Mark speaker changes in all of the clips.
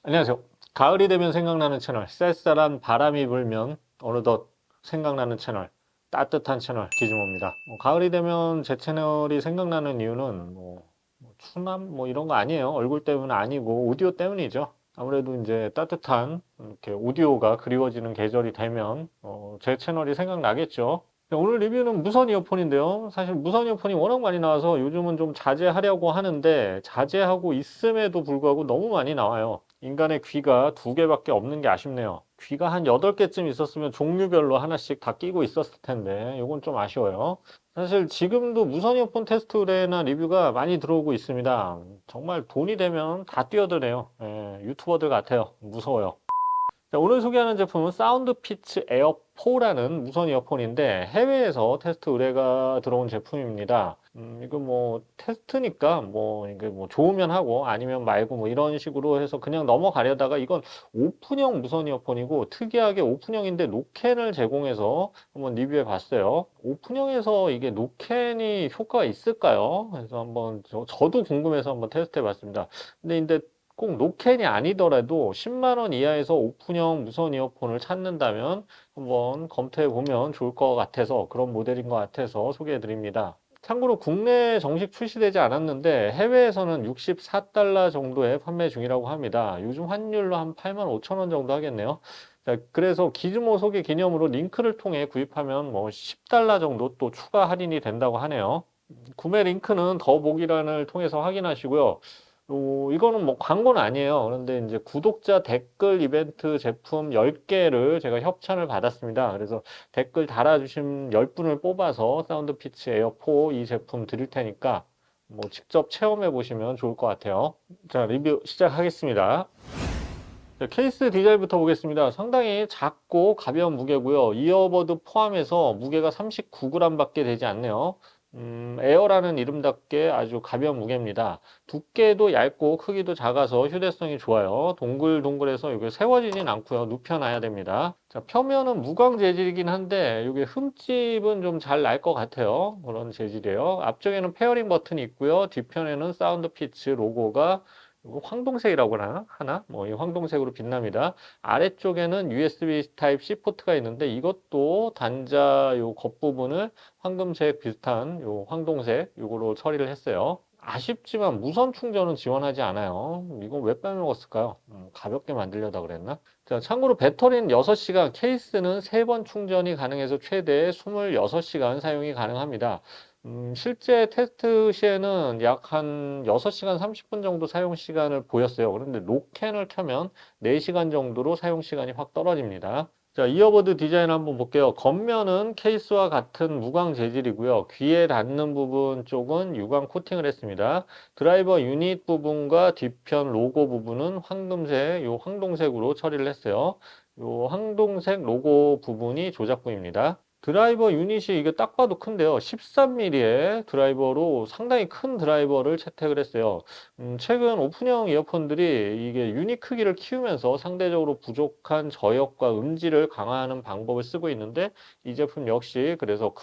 Speaker 1: 안녕하세요. 가을이 되면 생각나는 채널, 쌀쌀한 바람이 불면 어느덧 생각나는 채널, 따뜻한 채널 기준호입니다. 가을이 되면 제 채널이 생각나는 이유는 추남 이런 거 아니에요. 얼굴 때문은 아니고 오디오 때문이죠. 아무래도 이제 따뜻한 이렇게 오디오가 그리워지는 계절이 되면 제 채널이 생각나겠죠. 오늘 리뷰는 무선 이어폰인데요. 사실 무선 이어폰이 워낙 많이 나와서 요즘은 좀 자제하려고 하는데 자제하고 있음에도 불구하고 너무 많이 나와요. 인간의 귀가 두 개밖에 없는 게 아쉽네요. 귀가 한 8개쯤 있었으면 종류별로 하나씩 다 끼고 있었을 텐데 이건 좀 아쉬워요. 사실 지금도 무선 이어폰 테스트 의뢰나 리뷰가 많이 들어오고 있습니다. 정말 돈이 되면 다 뛰어드네요. 예, 유튜버들 같아요. 무서워요. 자, 오늘 소개하는 제품은 사운드피츠 에어 4라는 무선 이어폰인데 해외에서 테스트 의뢰가 들어온 제품입니다. 이거 테스트니까 이게 좋으면 하고 아니면 말고 이런 식으로 해서 그냥 넘어가려다가 이건 오픈형 무선 이어폰이고 특이하게 오픈형인데 노캔을 제공해서 한번 리뷰해 봤어요. 오픈형에서 이게 노캔이 효과가 있을까요? 그래서 한번 저도 궁금해서 한번 테스트 해 봤습니다. 근데 꼭 노캔이 아니더라도 10만 원 이하에서 오픈형 무선 이어폰을 찾는다면 한번 검토해 보면 좋을 것 같아서 그런 모델인 것 같아서 소개해 드립니다. 참고로 국내에 정식 출시되지 않았는데 해외에서는 64달러 정도에 판매 중이라고 합니다. 요즘 환율로 한 8만 5천 원 정도 하겠네요. 자, 그래서 기즈모 소개 기념으로 링크를 통해 구입하면 10달러 정도 또 추가 할인이 된다고 하네요. 구매 링크는 더보기란을 통해서 확인하시고요. 이거는 광고는 아니에요. 그런데 이제 구독자 댓글 이벤트 제품 10개를 제가 협찬을 받았습니다. 그래서 댓글 달아주신 10분을 뽑아서 사운드피치 에어4 이 제품 드릴 테니까 직접 체험해 보시면 좋을 것 같아요. 자, 리뷰 시작하겠습니다. 자, 케이스 디자인부터 보겠습니다. 상당히 작고 가벼운 무게고요. 이어버드 포함해서 무게가 39g 밖에 되지 않네요. 에어라는 이름답게 아주 가벼운 무게입니다. 두께도 얇고 크기도 작아서 휴대성이 좋아요. 동글동글해서 이게 세워지진 않고요. 눕혀놔야 됩니다. 자, 표면은 무광 재질이긴 한데 이게 흠집은 좀 잘 날 것 같아요. 그런 재질이에요. 앞쪽에는 페어링 버튼이 있고요. 뒤편에는 사운드 피치 로고가 이거 황동색이라고 하나? 이 황동색으로 빛납니다. 아래쪽에는 USB Type-C 포트가 있는데 이것도 단자 요 겉부분을 황금색 비슷한 요 황동색 요거로 처리를 했어요. 아쉽지만 무선 충전은 지원하지 않아요. 이거 왜 빼먹었을까요? 가볍게 만들려다 그랬나? 자, 참고로 배터리는 6시간, 케이스는 3번 충전이 가능해서 최대 26시간 사용이 가능합니다. 실제 테스트 시에는 약 한 6시간 30분 정도 사용 시간을 보였어요. 그런데 노캔을 켜면 4시간 정도로 사용 시간이 확 떨어집니다. 자, 이어버드 디자인 한번 볼게요. 겉면은 케이스와 같은 무광 재질이고요. 귀에 닿는 부분 쪽은 유광 코팅을 했습니다. 드라이버 유닛 부분과 뒤편 로고 부분은 황금색, 요 황동색으로 처리를 했어요. 요 황동색 로고 부분이 조작부입니다. 드라이버 유닛이 이게 딱 봐도 큰데요. 13mm의 드라이버로 상당히 큰 드라이버를 채택을 했어요. 최근 오픈형 이어폰들이 이게 유닛 크기를 키우면서 상대적으로 부족한 저역과 음질을 강화하는 방법을 쓰고 있는데 이 제품 역시 그래서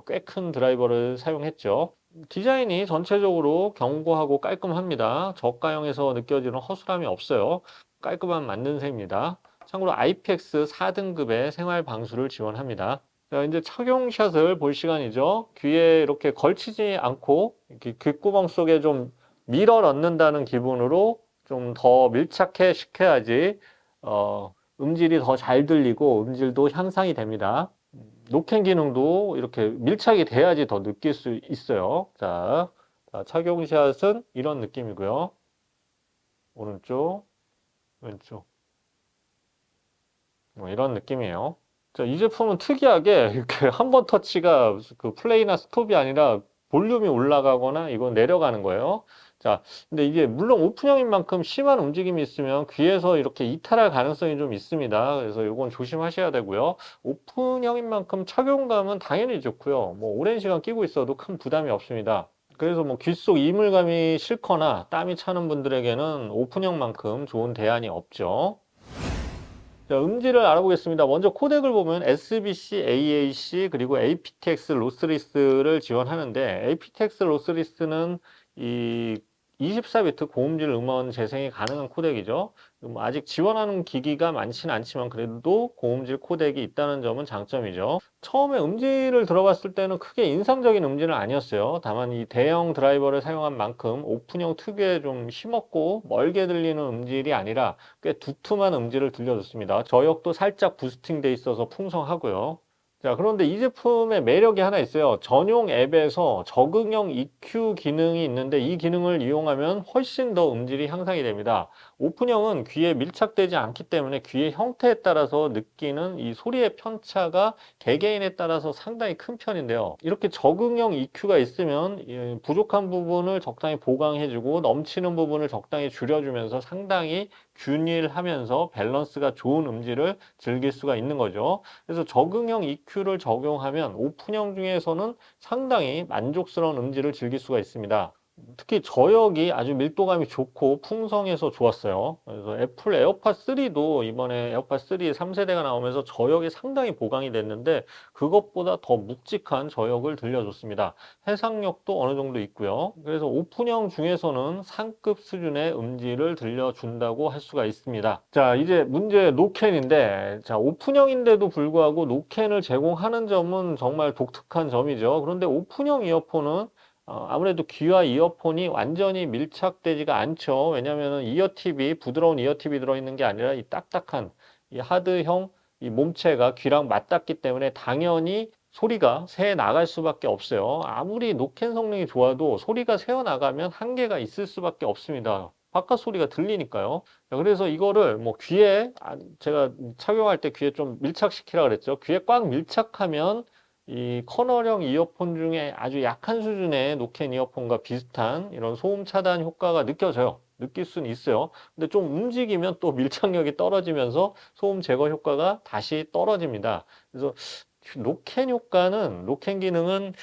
Speaker 1: 꽤 큰 드라이버를 사용했죠. 디자인이 전체적으로 견고하고 깔끔합니다. 저가형에서 느껴지는 허술함이 없어요. 깔끔한 만듦새입니다. 참고로 IPX 4등급의 생활 방수를 지원합니다. 자, 이제 착용샷을 볼 시간이죠. 귀에 이렇게 걸치지 않고 이렇게 귓구멍 속에 좀 밀어 넣는다는 기분으로 좀 더 밀착해 시켜야지 음질이 더 잘 들리고 음질도 향상이 됩니다. 노캔 기능도 이렇게 밀착이 돼야지 더 느낄 수 있어요. 자, 착용샷은 이런 느낌이고요. 오른쪽, 왼쪽 이런 느낌이에요. 자, 이 제품은 특이하게 이렇게 한 번 터치가 그 플레이나 스톱이 아니라 볼륨이 올라가거나 이건 내려가는 거예요. 자, 근데 이게 물론 오픈형인 만큼 심한 움직임이 있으면 귀에서 이렇게 이탈할 가능성이 좀 있습니다. 그래서 이건 조심하셔야 되고요. 오픈형인 만큼 착용감은 당연히 좋고요. 오랜 시간 끼고 있어도 큰 부담이 없습니다. 그래서 귀 속 이물감이 싫거나 땀이 차는 분들에게는 오픈형만큼 좋은 대안이 없죠. 자, 음질을 알아보겠습니다. 먼저 코덱을 보면 SBC, AAC 그리고 aptX 로스리스를 지원하는데 aptX 로스리스는 이 24비트 고음질 음원 재생이 가능한 코덱이죠. 아직 지원하는 기기가 많지는 않지만 그래도 고음질 코덱이 있다는 점은 장점이죠. 처음에 음질을 들어봤을 때는 크게 인상적인 음질은 아니었어요. 다만 이 대형 드라이버를 사용한 만큼 오픈형 특유의 좀 힘없고 멀게 들리는 음질이 아니라 꽤 두툼한 음질을 들려줬습니다. 저역도 살짝 부스팅돼 있어서 풍성하고요. 자, 그런데 이 제품의 매력이 하나 있어요. 전용 앱에서 적응형 EQ 기능이 있는데 이 기능을 이용하면 훨씬 더 음질이 향상이 됩니다. 오픈형은 귀에 밀착되지 않기 때문에 귀의 형태에 따라서 느끼는 이 소리의 편차가 개개인에 따라서 상당히 큰 편인데요. 이렇게 적응형 EQ가 있으면 부족한 부분을 적당히 보강해주고 넘치는 부분을 적당히 줄여주면서 상당히 균일하면서 밸런스가 좋은 음질을 즐길 수가 있는 거죠. 그래서 적응형 EQ를 적용하면 오픈형 중에서는 상당히 만족스러운 음질을 즐길 수가 있습니다. 특히 저역이 아주 밀도감이 좋고 풍성해서 좋았어요. 그래서 애플 에어팟 3도 이번에 에어팟 3 3세대가 나오면서 저역이 상당히 보강이 됐는데 그것보다 더 묵직한 저역을 들려줬습니다. 해상력도 어느 정도 있고요. 그래서 오픈형 중에서는 상급 수준의 음질을 들려준다고 할 수가 있습니다. 자, 이제 문제 노캔인데, 자, 오픈형인데도 불구하고 노캔을 제공하는 점은 정말 독특한 점이죠. 그런데 오픈형 이어폰은 아무래도 귀와 이어폰이 완전히 밀착되지가 않죠. 왜냐하면 이어팁이 부드러운 이어팁이 들어있는 게 아니라 이 딱딱한 이 하드형 이 몸체가 귀랑 맞닿기 때문에 당연히 소리가 새 나갈 수밖에 없어요. 아무리 노캔 성능이 좋아도 소리가 새어 나가면 한계가 있을 수밖에 없습니다. 바깥 소리가 들리니까요. 그래서 이거를 뭐 귀에 제가 착용할 때 귀에 좀 밀착시키라 그랬죠. 귀에 꽉 밀착하면 이 커널형 이어폰 중에 아주 약한 수준의 노캔 이어폰과 비슷한 이런 소음 차단 효과가 느껴져요. 느낄 수는 있어요. 근데 좀 움직이면 또 밀착력이 떨어지면서 소음 제거 효과가 다시 떨어집니다. 그래서 노캔 기능은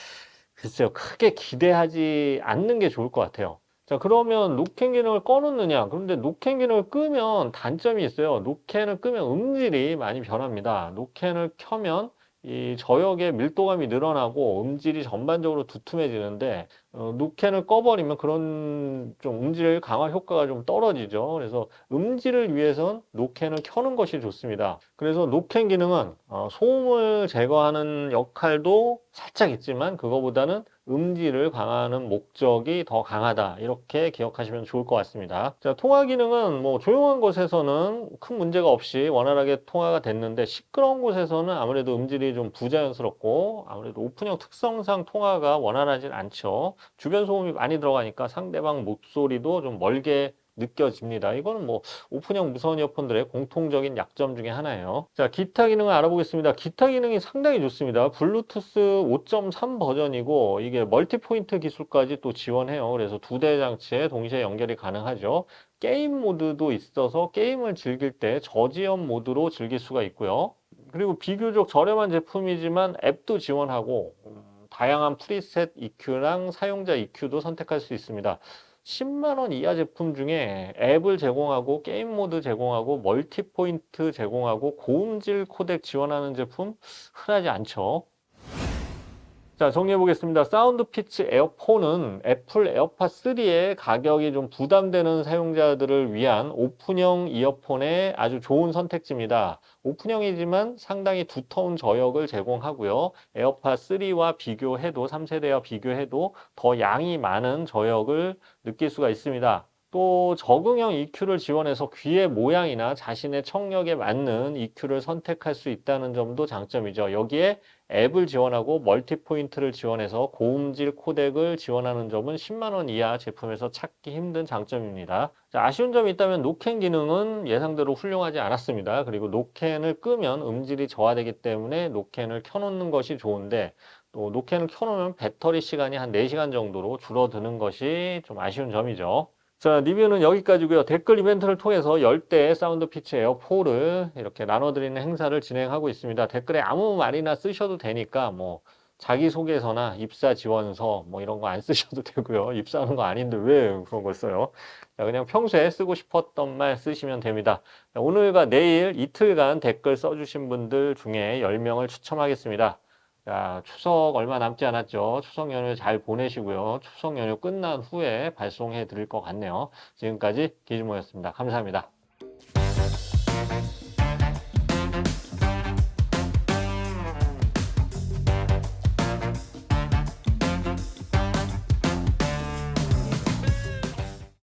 Speaker 1: 글쎄요, 크게 기대하지 않는 게 좋을 것 같아요. 자, 그러면 노캔 기능을 꺼놓느냐? 그런데 노캔 기능을 끄면 단점이 있어요. 노캔을 끄면 음질이 많이 변합니다. 노캔을 켜면 이 저역의 밀도감이 늘어나고 음질이 전반적으로 두툼해지는데 노캔을 꺼버리면 그런 좀 음질 강화 효과가 좀 떨어지죠. 그래서 음질을 위해선 노캔을 켜는 것이 좋습니다. 그래서 노캔 기능은 소음을 제거하는 역할도 살짝 있지만 그거보다는 음질을 강화하는 목적이 더 강하다. 이렇게 기억하시면 좋을 것 같습니다. 자, 통화 기능은 뭐 조용한 곳에서는 큰 문제가 없이 원활하게 통화가 됐는데 시끄러운 곳에서는 아무래도 음질이 좀 부자연스럽고 아무래도 오픈형 특성상 통화가 원활하진 않죠. 주변 소음이 많이 들어가니까 상대방 목소리도 좀 멀게 느껴집니다. 이거는 뭐 오픈형 무선 이어폰들의 공통적인 약점 중에 하나예요. 자, 기타 기능을 알아보겠습니다. 기타 기능이 상당히 좋습니다. 블루투스 5.3 버전이고 이게 멀티포인트 기술까지 또 지원해요. 그래서 두 대 장치에 동시에 연결이 가능하죠. 게임 모드도 있어서 게임을 즐길 때 저지연 모드로 즐길 수가 있고요. 그리고 비교적 저렴한 제품이지만 앱도 지원하고 다양한 프리셋 EQ랑 사용자 EQ도 선택할 수 있습니다. 10만 원 이하 제품 중에 앱을 제공하고 게임 모드 제공하고 멀티 포인트 제공하고 고음질 코덱 지원하는 제품 흔하지 않죠. 자, 정리해 보겠습니다. 사운드 피치 에어4는 애플 에어팟 3의 가격이 좀 부담되는 사용자들을 위한 오픈형 이어폰의 아주 좋은 선택지입니다. 오픈형이지만 상당히 두터운 저역을 제공하고요. 에어팟 3와 비교해도 3세대와 비교해도 더 양이 많은 저역을 느낄 수가 있습니다. 또 적응형 EQ를 지원해서 귀의 모양이나 자신의 청력에 맞는 EQ를 선택할 수 있다는 점도 장점이죠. 여기에 앱을 지원하고 멀티포인트를 지원해서 고음질 코덱을 지원하는 점은 10만 원 이하 제품에서 찾기 힘든 장점입니다. 자, 아쉬운 점이 있다면 노캔 기능은 예상대로 훌륭하지 않았습니다. 그리고 노캔을 끄면 음질이 저하되기 때문에 노캔을 켜놓는 것이 좋은데 또 노캔을 켜놓으면 배터리 시간이 한 4시간 정도로 줄어드는 것이 좀 아쉬운 점이죠. 자, 리뷰는 여기까지고요. 댓글 이벤트를 통해서 10대 사운드 피치 에어4를 이렇게 나눠드리는 행사를 진행하고 있습니다. 댓글에 아무 말이나 쓰셔도 되니까 뭐 자기소개서나 입사 지원서 뭐 이런 거 안 쓰셔도 되고요. 입사하는 거 아닌데 왜 그런 걸 써요? 자, 그냥 평소에 쓰고 싶었던 말 쓰시면 됩니다. 자, 오늘과 내일 이틀간 댓글 써주신 분들 중에 10명을 추첨하겠습니다. 자, 추석 얼마 남지 않았죠. 추석 연휴 잘 보내시고요. 추석 연휴 끝난 후에 발송해 드릴 것 같네요. 지금까지 기즈모였습니다. 감사합니다.